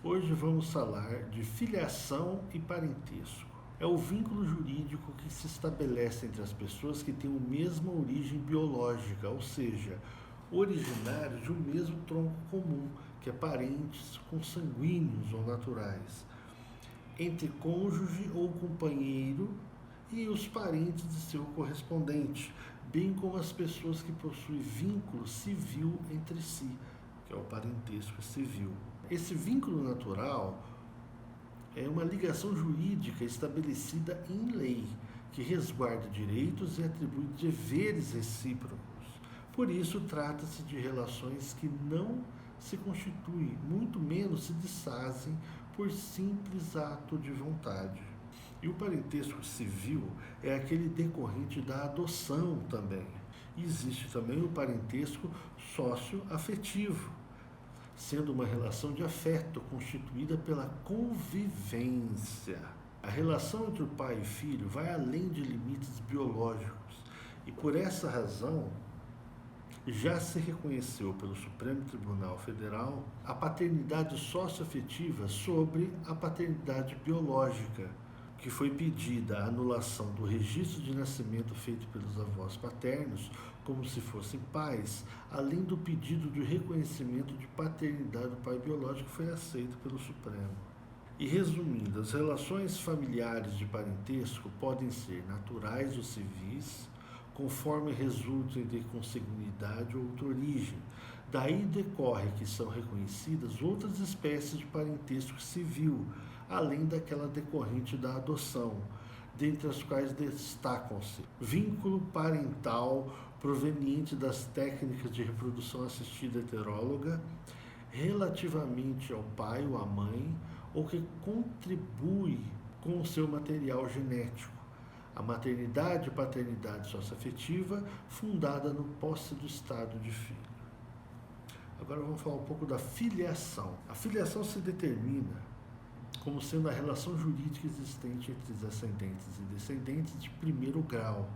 Hoje vamos falar de filiação e parentesco. É o vínculo jurídico que se estabelece entre as pessoas que têm a mesma origem biológica, ou seja, originários de um mesmo tronco comum, que é parentes consanguíneos ou naturais, entre cônjuge ou companheiro e os parentes de seu correspondente, bem como as pessoas que possuem vínculo civil entre si, que é o parentesco civil. Esse vínculo natural é uma ligação jurídica estabelecida em lei, que resguarda direitos e atribui deveres recíprocos. Por isso, trata-se de relações que não se constituem, muito menos se desfazem por simples ato de vontade. E o parentesco civil é aquele decorrente da adoção também. E existe também o parentesco socioafetivo, sendo uma relação de afeto constituída pela convivência. A relação entre o pai e filho vai além de limites biológicos e, por essa razão, já se reconheceu pelo Supremo Tribunal Federal a paternidade socioafetiva sobre a paternidade biológica, que foi pedida a anulação do registro de nascimento feito pelos avós paternos, como se fossem pais, além do pedido de reconhecimento de paternidade do pai biológico, que foi aceito pelo Supremo. E resumindo, as relações familiares de parentesco podem ser naturais ou civis, conforme resultem de consanguinidade ou outra origem. Daí decorre que são reconhecidas outras espécies de parentesco civil, além daquela decorrente da adoção, dentre as quais destacam-se vínculo parental proveniente das técnicas de reprodução assistida heteróloga, relativamente ao pai ou à mãe, ou que contribui com o seu material genético. A maternidade e paternidade socioafetiva fundada no posse do estado de filho. Agora vamos falar um pouco da filiação. A filiação se determina como sendo a relação jurídica existente entre ascendentes e descendentes de primeiro grau,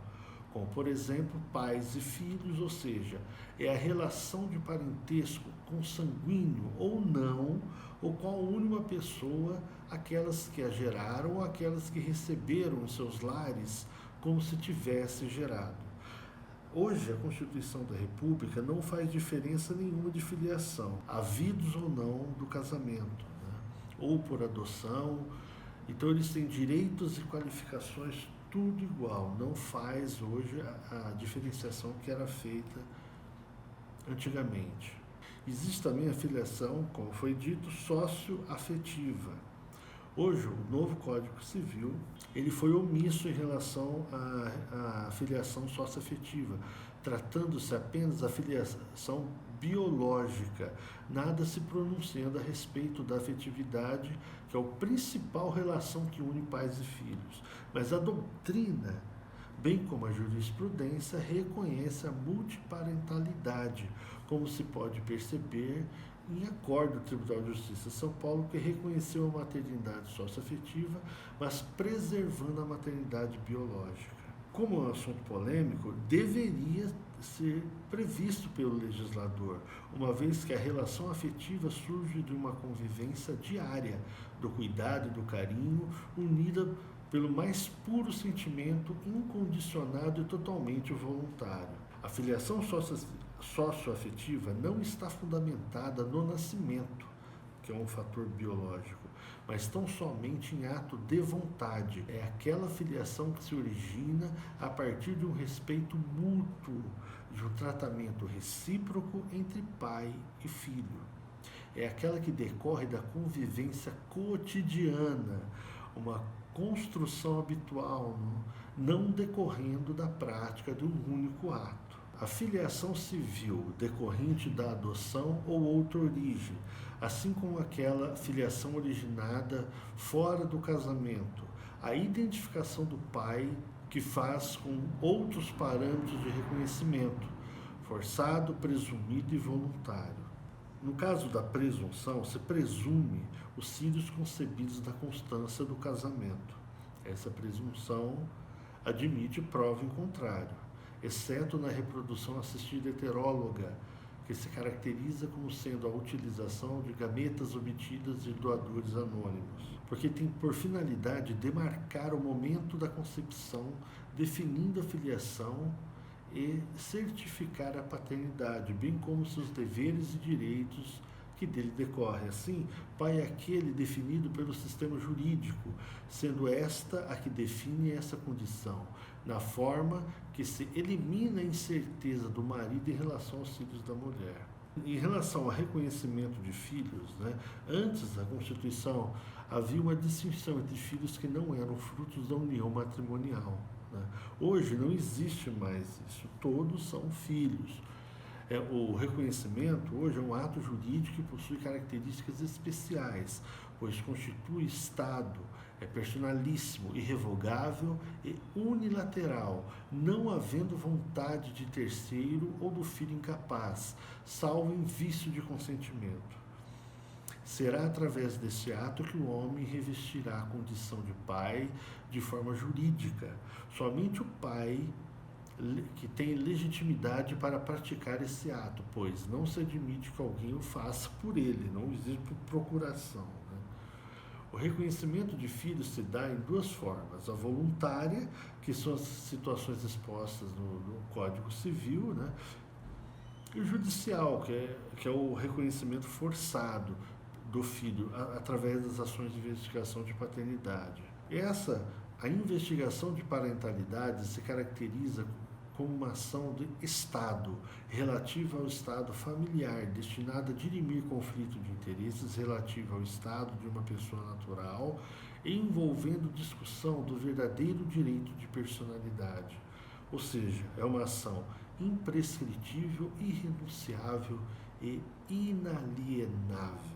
como, por exemplo, pais e filhos, ou seja, é a relação de parentesco consanguíneo ou não, ou qual une uma pessoa, aquelas que a geraram ou aquelas que receberam em seus lares como se tivesse gerado. Hoje, a Constituição da República não faz diferença nenhuma de filiação, havidos ou não do casamento, ou por adoção. Então eles têm direitos e qualificações tudo igual, não faz hoje a diferenciação que era feita antigamente. Existe também a filiação, como foi dito, socioafetiva. Hoje, o novo Código Civil, ele foi omisso em relação à filiação socioafetiva, tratando-se apenas da filiação biológica, nada se pronunciando a respeito da afetividade, que é a principal relação que une pais e filhos. Mas a doutrina, bem como a jurisprudência, reconhece a multiparentalidade, como se pode perceber em acordo do Tribunal de Justiça de São Paulo, que reconheceu a maternidade socioafetiva, mas preservando a maternidade biológica. Como é um assunto polêmico, deveria ser previsto pelo legislador, uma vez que a relação afetiva surge de uma convivência diária, do cuidado e do carinho, unida pelo mais puro sentimento incondicionado e totalmente voluntário. A filiação socioafetiva não está fundamentada no nascimento, que é um fator biológico, mas tão somente em ato de vontade. É aquela filiação que se origina a partir de um respeito mútuo, de um tratamento recíproco entre pai e filho. É aquela que decorre da convivência cotidiana, uma construção habitual, não decorrendo da prática de um único ato. A filiação civil decorrente da adoção ou outra origem, assim como aquela filiação originada fora do casamento, a identificação do pai que faz com outros parâmetros de reconhecimento, forçado, presumido e voluntário. No caso da presunção, se presume os filhos concebidos da constância do casamento. Essa presunção admite prova em contrário, exceto na reprodução assistida heteróloga, que se caracteriza como sendo a utilização de gametas obtidas de doadores anônimos, porque tem por finalidade demarcar o momento da concepção, definindo a filiação e certificar a paternidade, bem como seus deveres e direitos que dele decorre. Assim, pai é aquele definido pelo sistema jurídico, sendo esta a que define essa condição, na forma que se elimina a incerteza do marido em relação aos filhos da mulher. Em relação ao reconhecimento de filhos, antes da Constituição havia uma distinção entre filhos que não eram frutos da união matrimonial. Hoje não existe mais isso, todos são filhos. O reconhecimento hoje é um ato jurídico que possui características especiais, pois constitui Estado, é personalíssimo, irrevogável e unilateral, não havendo vontade de terceiro ou do filho incapaz, salvo em vício de consentimento. Será através desse ato que o homem revestirá a condição de pai de forma jurídica. Somente o pai que tem legitimidade para praticar esse ato, pois não se admite que alguém o faça por ele, não existe procuração. O reconhecimento de filhos se dá em duas formas: a voluntária, que são as situações expostas no Código Civil, e o judicial, que é o reconhecimento forçado do filho através das ações de investigação de paternidade. A investigação de parentalidade se caracteriza como uma ação de Estado, relativa ao estado familiar, destinada a dirimir conflito de interesses relativo ao estado de uma pessoa natural, envolvendo discussão do verdadeiro direito de personalidade. Ou seja, é uma ação imprescritível, irrenunciável e inalienável.